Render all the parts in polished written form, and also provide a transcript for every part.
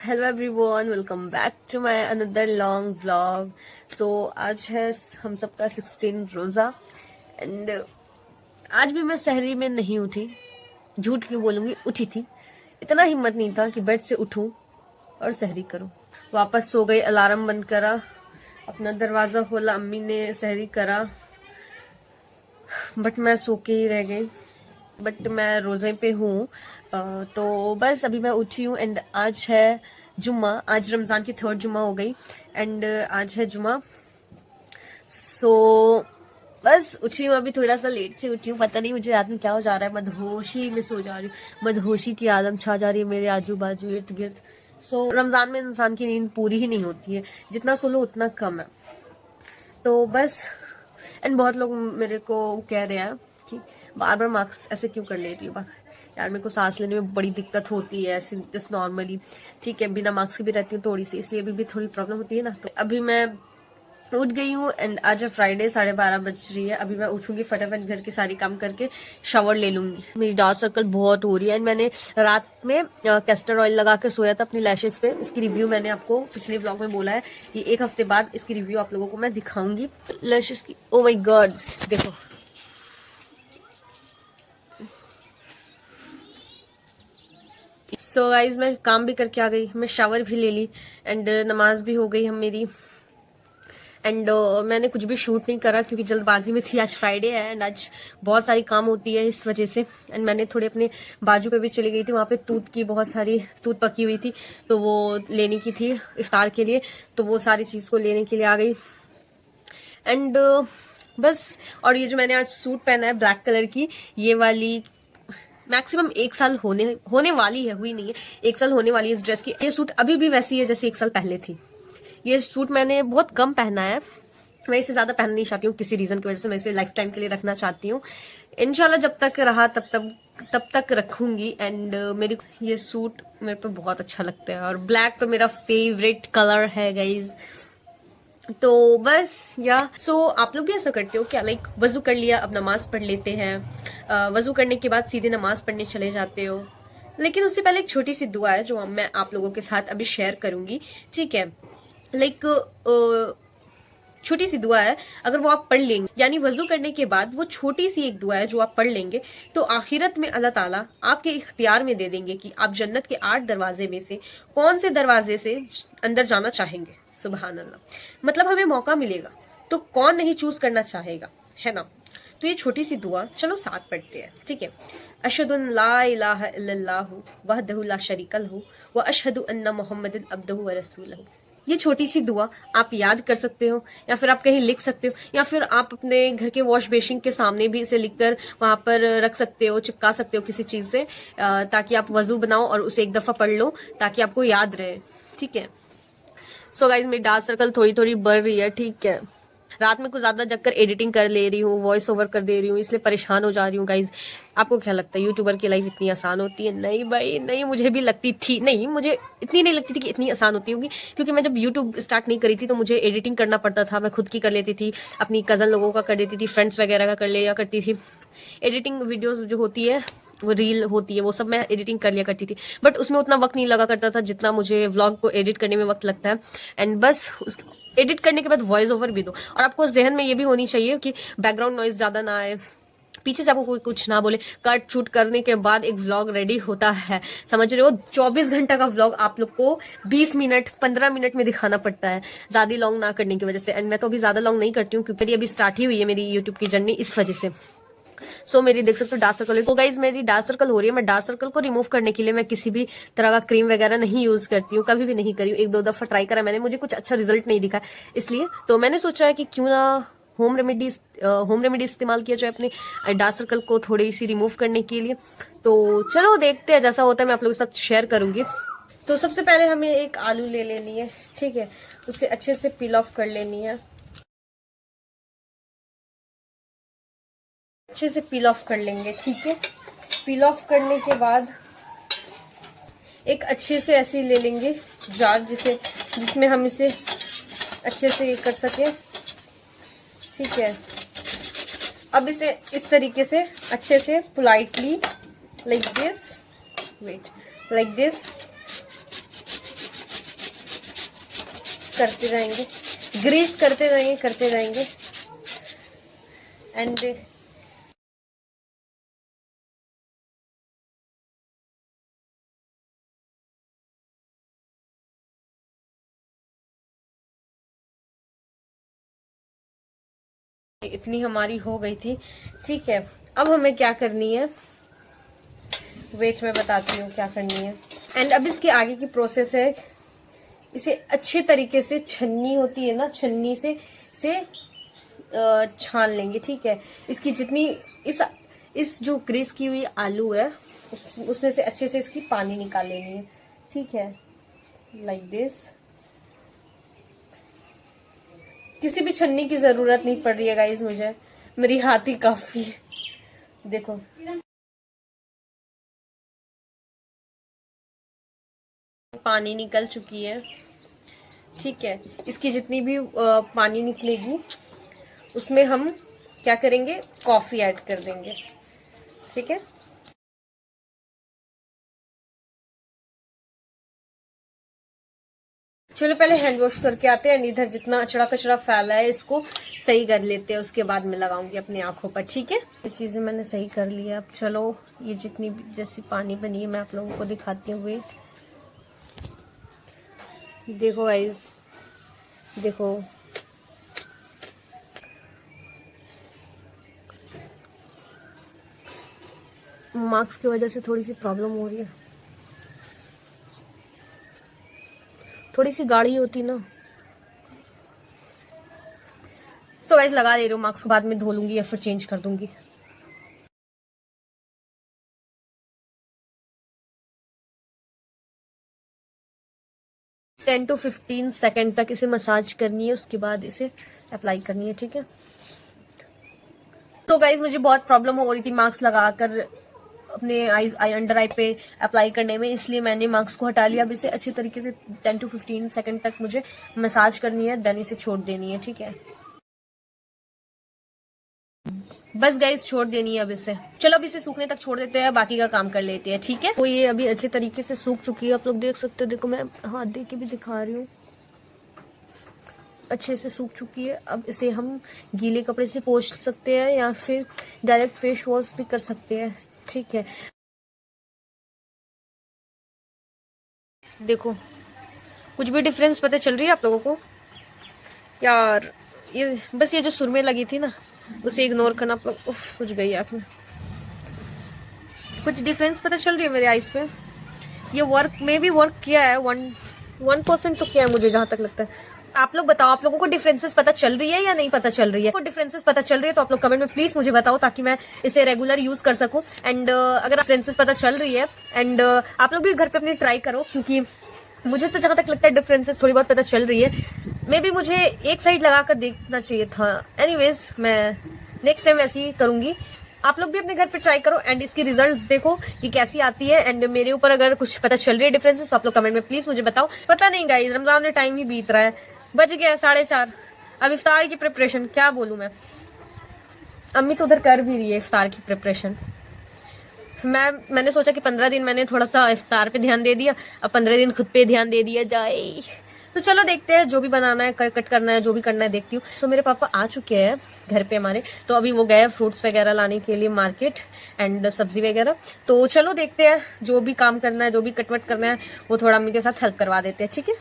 Hello everyone, welcome back to my another long vlog. So आज है हम सबका 16 रोज़ा एंड आज भी मैं सहरी में नहीं उठी। झूठ क्यों बोलूंगी, उठी थी। इतना हिम्मत नहीं था कि बेड से उठूं और सहरी करूं। वापस सो गई, अलार्म बंद करा, अपना दरवाज़ा खोला, अम्मी ने सहरी करा, बट मैं सो के ही रह गई। बट मैं रोज़े पे हूँ। तो बस अभी मैं उठी हूँ एंड आज है जुम्मा। आज रमज़ान की 3rd जुम्मा हो गई एंड आज है जुम्मा। सो बस उठी हूँ, अभी थोड़ा सा लेट से उठी हूँ। पता नहीं मुझे रात में क्या हो जा रहा है, मदहोशी में सो जा रही हूँ। मदहोशी की आलम छा जा रही है मेरे आजू बाजू इर्द गिर्द। सो रमज़ान में इंसान की नींद पूरी ही नहीं होती है, जितना सो लो उतना कम है। तो बस एंड बहुत लोग मेरे को कह रहे हैं कि बार बार मास्क ऐसे क्यों कर ले रही हो। यार मेरे को सांस लेने में बड़ी दिक्कत होती है ऐसे जस्ट नॉर्मली। ठीक है, बिना मास्क के भी रहती हूँ थोड़ी सी, इसलिए अभी भी थोड़ी प्रॉब्लम होती है ना। तो अभी मैं उठ गई हूँ एंड आज है फ्राइडे, 12:30 बज रही है। अभी मैं उठूंगी, फटाफट घर के सारी काम करके शावर ले लूंगी। मेरी डार्क सर्कल बहुत हो रही है एंड मैंने रात में कैस्टर ऑयल लगा के सोया था अपनी लैशेस पे। इसकी रिव्यू मैंने आपको पिछले व्लॉग में बोला है कि 1 हफ्ते बाद इसकी रिव्यू आप लोगों को मैं दिखाऊंगी लैशेस की। ओ माय गॉड, देखो सो गाइज मैं काम भी करके आ गई, मैं शावर भी ले ली एंड नमाज भी हो गई हम मेरी। एंड मैंने कुछ भी शूट नहीं करा क्योंकि जल्दबाजी में थी। आज फ्राइडे है एंड आज बहुत सारी काम होती है इस वजह से। एंड मैंने थोड़े अपने बाजू पे भी चली गई थी, वहां पे तूत की बहुत सारी तूत पकी हुई थी तो वो लेने की थी इफ्तार के लिए, तो वो सारी चीज को लेने के लिए आ गई। एंड बस, और ये जो मैंने आज सूट पहना है ब्लैक कलर की, ये वाली मैक्सिमम 1 साल होने वाली है, हुई नहीं है, 1 साल होने वाली है इस ड्रेस की। ये सूट अभी भी वैसी है जैसे 1 साल पहले थी। ये सूट मैंने बहुत कम पहना है, मैं इसे ज्यादा पहनना नहीं चाहती हूँ किसी रीजन की वजह से। मैं इसे लाइफ टाइम के लिए रखना चाहती हूँ। इनशाला जब तक रहा तब तक रखूंगी। एंड मेरी ये सूट मेरे पे बहुत अच्छा लगता है और ब्लैक तो मेरा फेवरेट कलर है गाइज। तो बस आप लोग भी ऐसा करते हो क्या? लाइक वजू कर लिया, अब नमाज पढ़ लेते हैं, वजू करने के बाद सीधे नमाज पढ़ने चले जाते हो। लेकिन उससे पहले एक छोटी सी दुआ है जो मैं आप लोगों के साथ अभी शेयर करूंगी, ठीक है? लाइक छोटी सी दुआ है, अगर वो आप पढ़ लेंगे, यानी वजू करने के बाद वो छोटी सी एक दुआ है जो आप पढ़ लेंगे, तो आखिरत में अल्लाह ताला आपके इख्तियार में दे देंगे कि आप जन्नत के 8 दरवाजे में से कौन से दरवाजे से अंदर जाना चाहेंगे। सुबहान अल्लाह, मतलब हमें मौका मिलेगा तो कौन नहीं चूज करना चाहेगा, है ना? तो ये छोटी सी दुआ चलो साथ पढ़ते हैं, ठीक है? अशहदु अन ला इलाहा इल्लल्लाहु वहदहु ला शरीका लहु व अशहदु अन्ना मुहम्मदन अब्दुहु व रसूलहु। ये छोटी सी दुआ आप याद कर सकते हो या फिर आप कहीं लिख सकते हो या फिर आप अपने घर के वॉश बेसिन के सामने भी इसे लिखकर वहां पर रख सकते हो, चिपका सकते हो किसी चीज से, ताकि आप वजू बनाओ और उसे एक दफा पढ़ लो ताकि आपको याद रहे, ठीक है? सो गाइज मेरी डार्क सर्कल थोड़ी थोड़ी बढ़ रही है, ठीक है? रात में कुछ ज्यादा जगकर एडिटिंग कर ले रही हूँ, वॉइस ओवर कर दे रही हूँ, इसलिए परेशान हो जा रही हूँ गाइज। आपको क्या लगता है यूट्यूबर की लाइफ इतनी आसान होती है? नहीं भाई नहीं, मुझे भी लगती थी, नहीं मुझे इतनी नहीं लगती थी कि इतनी आसान होती होगी, क्योंकि मैं जब यूट्यूब स्टार्ट नहीं करी थी तो मुझे एडिटिंग करना पड़ता था। मैं खुद की कर लेती थी, अपनी कजन लोगों का कर देती थी, फ्रेंड्स वगैरह का कर लिया करती थी। एडिटिंग वीडियोज जो होती है, वो रील होती है, वो सब मैं एडिटिंग कर लिया करती थी, बट उसमें उतना वक्त नहीं लगा करता था जितना मुझे व्लॉग को एडिट करने में वक्त लगता है। एंड बस एडिट करने के बाद वॉइस ओवर भी दो, और आपको जहन में ये भी होनी चाहिए कि बैकग्राउंड नॉइज ज्यादा ना आए, पीछे से आपको कोई कुछ ना बोले। कट शूट करने के बाद एक व्लॉग रेडी होता है, समझ रहे हो? 24 घंटा का व्लॉग आप लोग को 20 मिनट 15 मिनट में दिखाना पड़ता है, ज्यादा लॉन्ग ना करने की वजह से। एंड मैं तो अभी ज्यादा लॉन्ग नहीं करती हूँ क्योंकि अभी स्टार्ट ही हुई है मेरी यूट्यूब की जर्नी, इस वजह से। सो मेरी देख सकते हो डार्क सर्कल। तो गाइज मेरी डार्क सर्कल हो रही है। मैं डार्क सर्कल को रिमूव करने के लिए मैं किसी भी तरह का क्रीम वगैरह नहीं यूज करती हूँ, कभी भी नहीं करी हूँ। 1-2 दफा ट्राई करा मैंने, मुझे कुछ अच्छा रिजल्ट नहीं दिखा, इसलिए तो मैंने सोचा है कि क्यों ना होम रेमेडी इस्तेमाल किया जाए अपने डार्क सर्कल को थोड़ी सी रिमूव करने के लिए। तो चलो देखते हैं, जैसा होता है मैं आप लोगों के साथ शेयर करूंगी। तो सबसे पहले हमें एक आलू ले लेनी है, ठीक है? उसे अच्छे से पील ऑफ कर लेनी है, अच्छे से पील ऑफ कर लेंगे, ठीक है? पील ऑफ करने के बाद एक अच्छे से ऐसे ले लेंगे जार जिसमें हम इसे अच्छे से ये कर सके, ठीक है? अब इसे इस तरीके से अच्छे से पोलाइटली लाइक दिस करते रहेंगे, ग्रीस करते रहेंगे एंड इतनी हमारी हो गई थी। ठीक है, अब हमें क्या करनी है, वेट मैं बताती हूँ क्या करनी है। एंड अब इसके आगे की प्रोसेस है, इसे अच्छे तरीके से छन्नी होती है ना, छन्नी से छान लेंगे। ठीक है, इसकी जितनी इस जो ग्रीस की हुई आलू है उसमें से अच्छे से इसकी पानी निकाल लेनी है। ठीक है, लाइक दिस। किसी भी छन्नी की जरूरत नहीं पड़ रही है गाइज मुझे, मेरी हाथ ही काफी है। देखो पानी निकल चुकी है। ठीक है, इसकी जितनी भी पानी निकलेगी उसमें हम क्या करेंगे, कॉफी ऐड कर देंगे। ठीक है, चलो पहले हैंड वॉश करके आते हैं। इधर जितना अचड़ा कचड़ा फैला है इसको सही कर लेते हैं, उसके बाद मैं लगाऊंगी अपनी आंखों पर। ठीक है, ये चीजें मैंने सही कर लिया। अब चलो ये जितनी जैसी पानी बनी है मैं आप लोगों को दिखाती हूँ। वेट, देखो गाइस, देखो मार्क्स की वजह से थोड़ी सी प्रॉब्लम हो रही है, थोड़ी सी गाढ़ी होती ना। तो गाइस लगा दे रही हूँ, मार्क्स बाद में धो लूंगी या फिर चेंज कर दूंगी। टेन टू 15 सेकेंड तक इसे मसाज करनी है, उसके बाद इसे अप्लाई करनी है। ठीक है, तो गाइज मुझे बहुत प्रॉब्लम हो रही थी मास्क लगाकर अपने आई अंडर आई पे अप्लाई करने में, इसलिए मैंने मास्क को हटा लिया। अब इसे अच्छे तरीके से 10 टू 15 सेकंड तक मुझे मसाज करनी है, देन इसे छोड़ देनी है। ठीक है, बस गाइज छोड़ देनी है अब इसे। चलो अब इसे सूखने तक छोड़ देते हैं, बाकी का काम कर लेते हैं। ठीक है, तो ये अभी अच्छे तरीके से सूख चुकी है, आप लोग देख सकते हो। देखो मैं हाथ दे के भी दिखा रही हूँ, अच्छे से सूख चुकी है। अब इसे हम गीले कपड़े से पोंछ सकते हैं या फिर डायरेक्ट फेस वॉश भी कर सकते हैं। ठीक है, देखो कुछ भी डिफरेंस पता चल रही है आप लोगों को यार? ये बस ये जो सुरमे लगी थी ना उसे इग्नोर करना आप लोग। उफ, कुछ गई आप में, कुछ डिफरेंस पता चल रही है मेरे आईज पे। ये वर्क में भी वर्क किया है, 1% तो किया है मुझे जहां तक लगता है। आप लोग बताओ, आप लोगों को डिफरेंसेस पता चल रही है या नहीं पता चल रही है? डिफरेंसेस पता चल रही है तो आप लोग कमेंट में प्लीज मुझे बताओ, ताकि मैं इसे रेगुलर यूज कर सकूं। एंड अगर डिफरेंसेस पता चल रही है एंड आप लोग भी घर पे अपनी ट्राई करो, क्योंकि मुझे तो जहां तक लगता है डिफरेंसेस थोड़ी बहुत पता चल रही है। मे बी मुझे एक साइड लगाकर देखना चाहिए था। एनीवेज मैं नेक्स्ट टाइम ऐसे ही करूंगी। आप लोग भी अपने घर पे ट्राई करो एंड इसकी रिजल्ट्स देखो कि कैसी आती है। एंड मेरे ऊपर अगर कुछ पता चल रही है डिफरेंसेस तो आप लोग कमेंट में प्लीज मुझे बताओ। पता नहीं गाइस, रमजान में टाइम ही बीत रहा है, बज गया 4:30। अब इफ्तार की प्रिपरेशन क्या बोलूं मैं, अम्मी तो उधर कर भी रही है इफ्तार की प्रिपरेशन। मैंने सोचा कि 15 दिन मैंने थोड़ा सा इफ्तार पे ध्यान दे दिया, अब 15 दिन खुद पे ध्यान दे दिया जाए। तो चलो देखते हैं, जो भी बनाना है कट करना है, जो भी करना है देखती हूँ। सो मेरे पापा आ चुके हैं घर पे हमारे, तो अभी वो गए फ्रूट्स वगैरह लाने के लिए मार्केट एंड सब्जी वगैरह। तो चलो देखते हैं, जो भी काम करना है, जो भी कटवट करना है वो थोड़ा अम्मी के साथ हेल्प करवा देते हैं। ठीक है,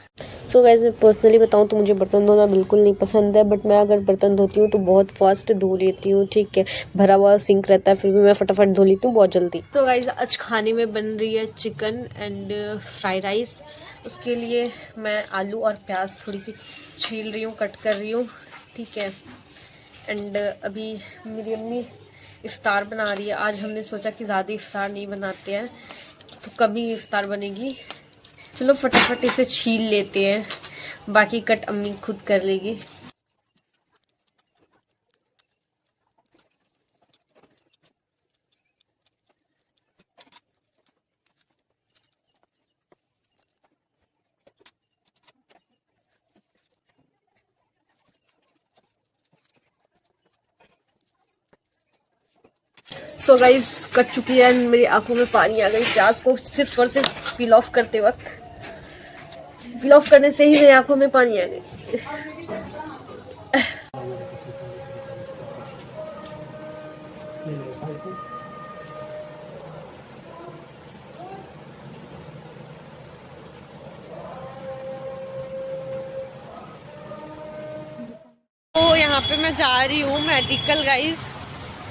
सो गाइस मैं पर्सनली बताऊँ तो मुझे बर्तन धोना बिल्कुल नहीं पसंद है, बट मैं अगर बर्तन धोती हूँ तो बहुत फास्ट धो लेती हूँ। ठीक है, भरा हुआ सिंक रहता है फिर भी मैं फटाफट धो लेती हूँ बहुत जल्दी। तो गाइस आज खाने में बन रही है चिकन एंड फ्राइड राइस। उसके लिए मैं आलू और प्याज थोड़ी सी छील रही हूँ, कट कर रही हूँ। ठीक है, एंड अभी मेरी अम्मी इफ्तार बना रही है। आज हमने सोचा कि ज़्यादा इफ्तार नहीं बनाते हैं, तो कम ही इफ्तार बनेगी। चलो फटाफट इसे छील लेते हैं, बाकी कट अम्मी खुद कर लेगी। सो गाइस कट चुकी है, मेरी आंखों में पानी आ गई प्याज को सिर्फ और सिर्फ पील ऑफ करते वक्त। ब्लॉग करने से ही मेरी आंखों में पानी आ गई। तो यहाँ पे मैं जा रही हूँ मेडिकल गाइस।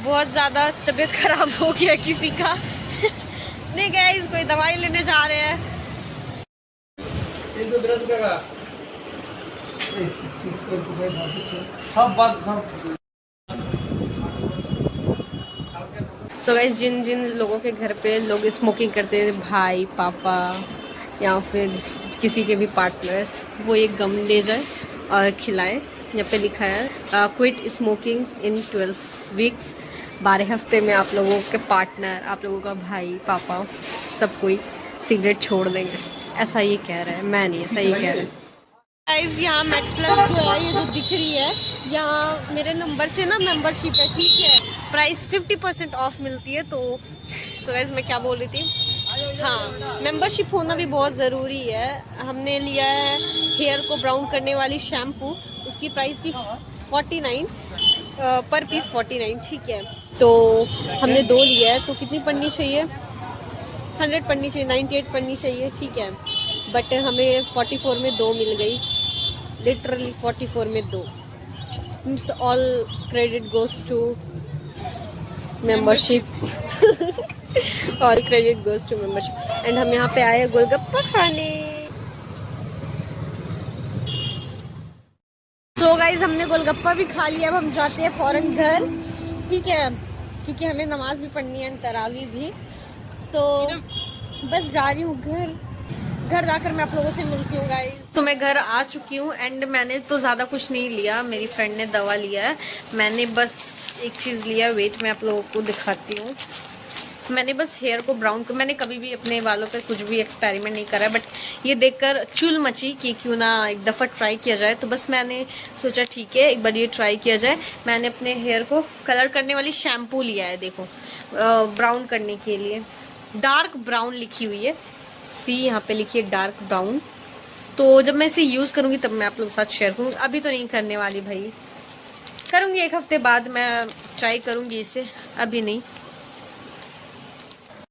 बहुत ज़्यादा तबीयत खराब हो गया किसी का। नहीं गाइस, कोई दवाई लेने जा रहे हैं। 310 रुपये का तो गाइस, जिन जिन लोगों के घर पे लोग स्मोकिंग करते हैं, भाई पापा या फिर किसी के भी पार्टनर्स, वो एक गम ले जाए और खिलाए। यहाँ पे लिखा है क्विट स्मोकिंग इन 12 वीक्स। 12 हफ्ते में आप लोगों के पार्टनर, आप लोगों का भाई पापा, सब कोई सिगरेट छोड़ देंगे, ऐसा ये कह रहा है। मैं नहीं, ऐसा ये कह रहा है। गाइस, यहाँ मेडप्लस जो है, ये जो दिख रही है, यहाँ मेरे नंबर से ना मेंबरशिप है, ठीक है। प्राइस 50% ऑफ मिलती है। तो गाइस, मैं क्या बोल रही थी, हाँ, मेंबरशिप होना भी बहुत ज़रूरी है। हमने लिया है हेयर को ब्राउन करने वाली शैम्पू, उसकी प्राइस थी 49 पर पीस 49, ठीक है। तो हमने 2 लिया है, तो कितनी पड़नी चाहिए? 100 पड़नी चाहिए, 98 पड़नी चाहिए, ठीक है। बट हमें 44 में 2 मिल गई, लिटरली 44 में 2। All credit goes to membership. All credit goes to membership. And हम यहाँ पे आए हैं गोलगप्पा खाने। सो गाइज, हमने गोलगप्पा भी खा लिया। अब हम जाते हैं फौरन घर, ठीक है, क्योंकि हमें नमाज भी पढ़नी है, तरावी भी। सो बस जा रही हूँ घर जाकर मैं आप लोगों से मिलती हूँ गाइस। तो मैं घर आ चुकी हूँ एंड मैंने तो ज़्यादा कुछ नहीं लिया, मेरी फ्रेंड ने दवा लिया है। मैंने बस एक चीज़ लिया, वेट मैं आप लोगों को दिखाती हूँ। मैंने बस हेयर को ब्राउन कर, मैंने कभी भी अपने बालों पर कुछ भी एक्सपेरिमेंट नहीं करा है, बट ये देखकर चुल मची कि क्यों ना एक दफ़ा ट्राई किया जाए। तो बस मैंने सोचा ठीक है, एक बार ये ट्राई किया जाए। मैंने अपने हेयर को कलर करने वाली शैम्पू लिया है, देखो, ब्राउन करने के लिए। डार्क ब्राउन लिखी हुई है, सी यहाँ पे लिखी है डार्क ब्राउन। तो जब मैं इसे यूज़ करूँगी तब मैं आप लोगों के साथ शेयर करूँगी, अभी तो नहीं करने वाली भाई, करूँगी 1 हफ्ते बाद मैं ट्राई करूँगी इसे, अभी नहीं।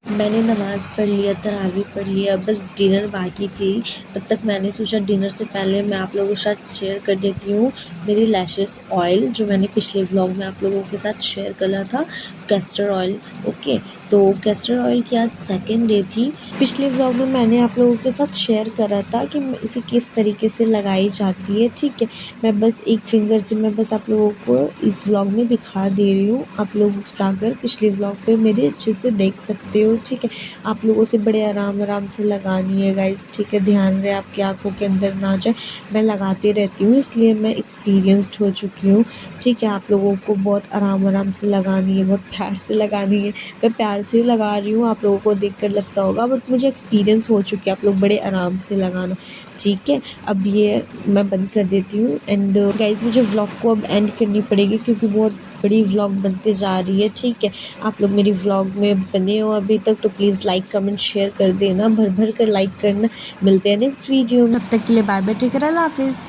मैंने नमाज़ पढ़ लिया, तरावी पढ़ लिया, बस डिनर बाकी थी। तब तक मैंने सोचा डिनर से पहले मैं आप लोगों के साथ शेयर कर देती हूँ मेरी लैशेस ऑयल, जो मैंने पिछले व्लॉग में आप लोगों के साथ शेयर करा था, कैस्टर ऑयल। ओके, तो कैस्टर ऑयल की आज 2nd डे थी। पिछले व्लॉग में मैंने आप लोगों के साथ शेयर करा था कि इसे किस तरीके से लगाई जाती है, ठीक है। मैं बस एक फिंगर से मैं बस आप लोगों को इस व्लॉग में दिखा दे रही हूँ। आप लोग जाकर पिछले व्लॉग पे मेरे अच्छे से देख सकते हो, ठीक है। आप लोगों से बड़े आराम से लगानी है गाइस, ठीक है। ध्यान रहे आपकी आंखों के अंदर ना जाए। मैं लगाती रहती हूँ, इसलिए मैं एक्सपीरियंस्ड हो चुकी हूँ, ठीक है। आप लोगों को बहुत आराम से लगानी है, बहुत प्यार से लगानी है। मैं प्यार से लगा रही हूँ, आप लोगों को देखकर लगता होगा, बट मुझे एक्सपीरियंस हो चुकी है। आप लोग बड़े आराम से लगाना, ठीक है। अब ये मैं बंद कर देती हूँ। एंड गाइस, मुझे व्लॉग को अब एंड करनी पड़ेगी क्योंकि बहुत बड़ी व्लॉग बनते जा रही है, ठीक है। आप लोग मेरी व्लॉग में बने हो अभी तक तो प्लीज़ लाइक कमेंट शेयर कर देना, भर कर लाइक करना। मिलते हैं नेक्स्ट वीडियो में, तब तक के लिए बाय बाय, टेक केयर, अल्लाह हाफिज़।